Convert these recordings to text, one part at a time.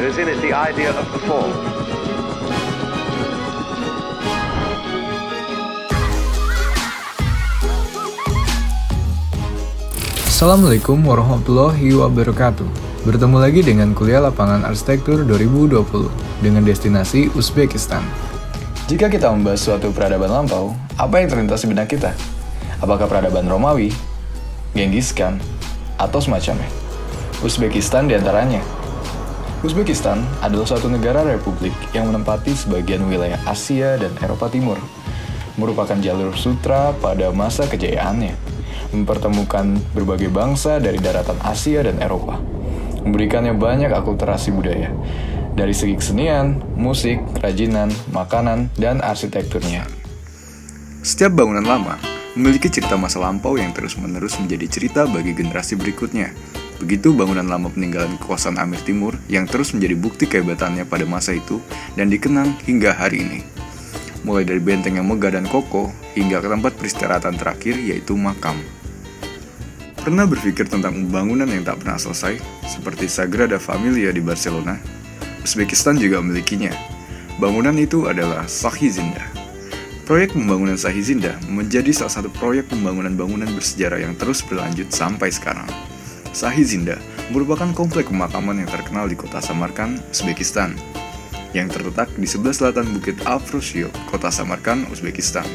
There is in it the idea of the fall. Assalamualaikum warahmatullahi wabarakatuh. Bertemu lagi dengan kuliah lapangan arsitektur 2020 dengan destinasi Uzbekistan. Jika kita membahas suatu peradaban lampau, apa yang terlintas di benak kita? Apakah peradaban Romawi, Genghis Khan, atau semacamnya? Uzbekistan diantaranya. Uzbekistan adalah suatu negara republik yang menempati sebagian wilayah Asia dan Eropa Timur, merupakan jalur sutra pada masa kejayaannya, mempertemukan berbagai bangsa dari daratan Asia dan Eropa, memberikannya banyak akulturasi budaya, dari segi kesenian, musik, kerajinan, makanan, dan arsitekturnya. Setiap bangunan lama memiliki cerita masa lampau yang terus-menerus menjadi cerita bagi generasi berikutnya. Begitu bangunan lama peninggalan kekuasaan Amir Timur yang terus menjadi bukti kehebatannya pada masa itu dan dikenang hingga hari ini. Mulai dari benteng yang megah dan kokoh hingga ke tempat peristirahatan terakhir yaitu makam. Pernah berpikir tentang pembangunan yang tak pernah selesai, seperti Sagrada Familia di Barcelona? Uzbekistan juga memilikinya. Bangunan itu adalah Shahi Zinda. Proyek pembangunan Shahi Zinda menjadi salah satu proyek pembangunan bangunan bersejarah yang terus berlanjut sampai sekarang. Shahi Zinda merupakan komplek pemakaman yang terkenal di kota Samarkand, Uzbekistan, yang terletak di sebelah selatan Bukit Afrosiyok, kota Samarkand, Uzbekistan.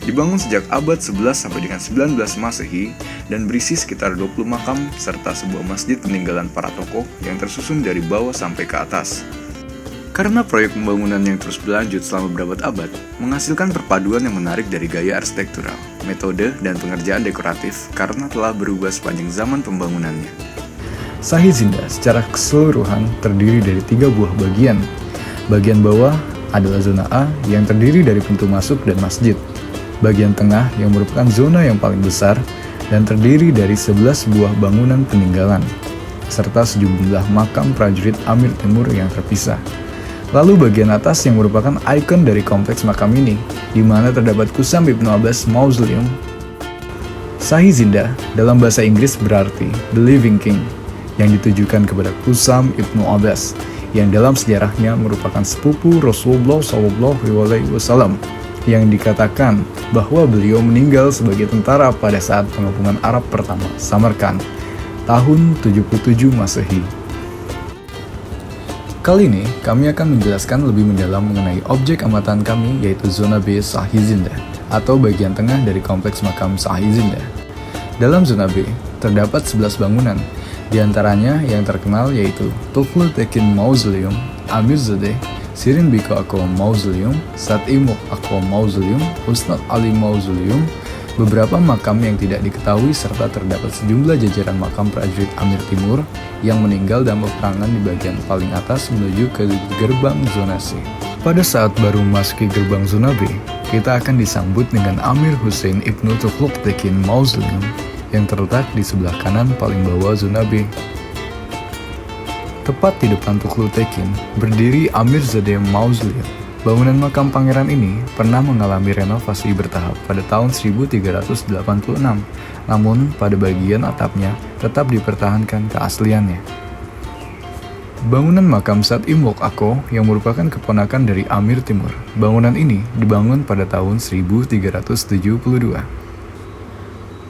Dibangun sejak abad 11 sampai dengan 19 Masehi dan berisi sekitar 20 makam serta sebuah masjid peninggalan para tokoh yang tersusun dari bawah sampai ke atas. Karena proyek pembangunan yang terus berlanjut selama berabad-abad menghasilkan perpaduan yang menarik dari gaya arsitektural, metode, dan pengerjaan dekoratif karena telah berubah sepanjang zaman pembangunannya. Shahi Zinda secara keseluruhan terdiri dari 3 buah bagian. Bagian bawah adalah zona A yang terdiri dari pintu masuk dan masjid. Bagian tengah yang merupakan zona yang paling besar dan terdiri dari 11 buah bangunan peninggalan, serta sejumlah makam prajurit Amir Timur yang terpisah. Lalu bagian atas yang merupakan ikon dari kompleks makam ini, di mana terdapat Kusam Ibn Abbas Mausoleum. Shahi Zinda dalam bahasa Inggris berarti The Living King, yang ditujukan kepada Kusam Ibn Abbas, yang dalam sejarahnya merupakan sepupu Rasulullah SAW, yang dikatakan bahwa beliau meninggal sebagai tentara pada saat pengepungan Arab pertama Samarkand, tahun 77 Masehi. Kali ini, kami akan menjelaskan lebih mendalam mengenai objek amatan kami yaitu zona B Shahi Zinda, atau bagian tengah dari kompleks makam Shahi Zinda. Dalam zona B, terdapat 11 bangunan, di antaranya yang terkenal yaitu Tughlu Tekin Mausoleum, Amirzadeh, Shirin Biko Aqo Mausoleum, Satimuk Aqo Mausoleum, Usnat Ali Mausoleum, beberapa makam yang tidak diketahui serta terdapat sejumlah jajaran makam prajurit Amir Timur yang meninggal dalam peperangan di bagian paling atas menuju ke gerbang zona C. Pada saat baru memasuki gerbang zona B, kita akan disambut dengan Amir Hussein Ibnu Tughlaq Tekin Mausoleum yang terletak di sebelah kanan paling bawah zona B. Tepat di depan Tughlu Tekin berdiri Amirzadeh Mausoleum. Bangunan makam pangeran ini pernah mengalami renovasi bertahap pada tahun 1386, namun pada bagian atapnya tetap dipertahankan keasliannya. Bangunan makam Satimuk Aqo yang merupakan keponakan dari Amir Timur. Bangunan ini dibangun pada tahun 1372.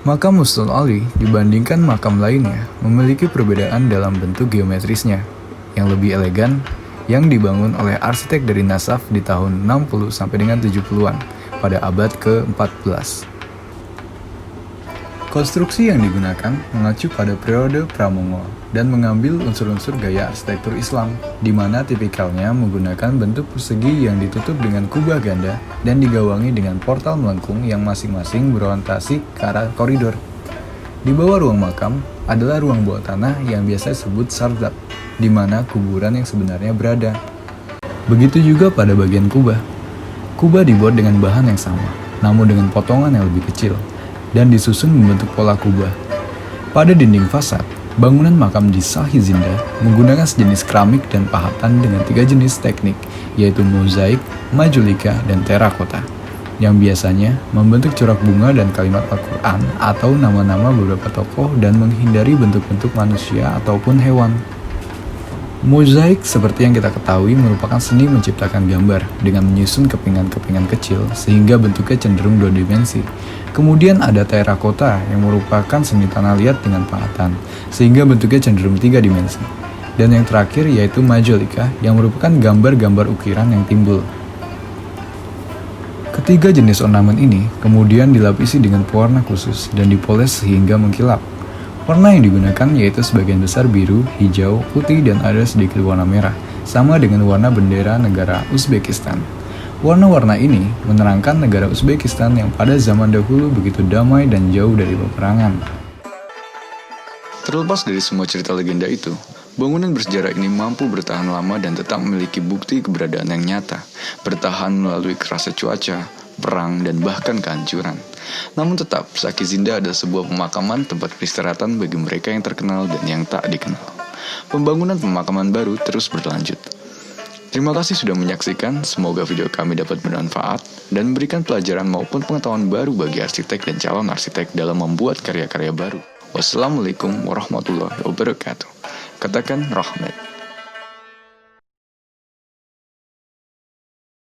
Makam Usnul Ali dibandingkan makam lainnya memiliki perbedaan dalam bentuk geometrisnya yang lebih elegan, yang dibangun oleh arsitek dari Nasaf di tahun 60 sampai dengan 70-an pada abad ke-14. Konstruksi yang digunakan mengacu pada periode pra-Mongol dan mengambil unsur-unsur gaya arsitektur Islam, di mana tipikalnya menggunakan bentuk persegi yang ditutup dengan kubah ganda dan digawangi dengan portal melengkung yang masing-masing berorientasi ke arah koridor. Di bawah ruang makam adalah ruang bawah tanah yang biasa disebut sardab, di mana kuburan yang sebenarnya berada. Begitu juga pada bagian kubah. Kubah dibuat dengan bahan yang sama, namun dengan potongan yang lebih kecil, dan disusun membentuk pola kubah. Pada dinding fasad, bangunan makam di Shahi Zinda menggunakan sejenis keramik dan pahatan dengan 3 jenis teknik, yaitu mozaik, majulika, dan terakota, yang biasanya membentuk corak bunga dan kalimat Al-Quran atau nama-nama beberapa tokoh dan menghindari bentuk-bentuk manusia ataupun hewan. Mozaik seperti yang kita ketahui merupakan seni menciptakan gambar dengan menyusun kepingan-kepingan kecil sehingga bentuknya cenderung dua dimensi. Kemudian ada terakota yang merupakan seni tanah liat dengan pahatan sehingga bentuknya cenderung tiga dimensi. Dan yang terakhir yaitu majolika yang merupakan gambar-gambar ukiran yang timbul. Ketiga jenis ornamen ini kemudian dilapisi dengan pewarna khusus dan dipoles sehingga mengkilap. Warna yang digunakan yaitu sebagian besar biru, hijau, putih, dan ada sedikit warna merah, sama dengan warna bendera negara Uzbekistan. Warna-warna ini menerangkan negara Uzbekistan yang pada zaman dahulu begitu damai dan jauh dari peperangan. Terlepas dari semua cerita legenda itu, bangunan bersejarah ini mampu bertahan lama dan tetap memiliki bukti keberadaan yang nyata, bertahan melalui kerasnya cuaca, perang, dan bahkan kehancuran. Namun tetap, Sakizinda adalah sebuah pemakaman tempat peristirahatan bagi mereka yang terkenal dan yang tak dikenal. Pembangunan pemakaman baru terus berlanjut. Terima kasih sudah menyaksikan, semoga video kami dapat bermanfaat dan memberikan pelajaran maupun pengetahuan baru bagi arsitek dan calon arsitek dalam membuat karya-karya baru. Wassalamualaikum warahmatullahi wabarakatuh. Katakan rahmat.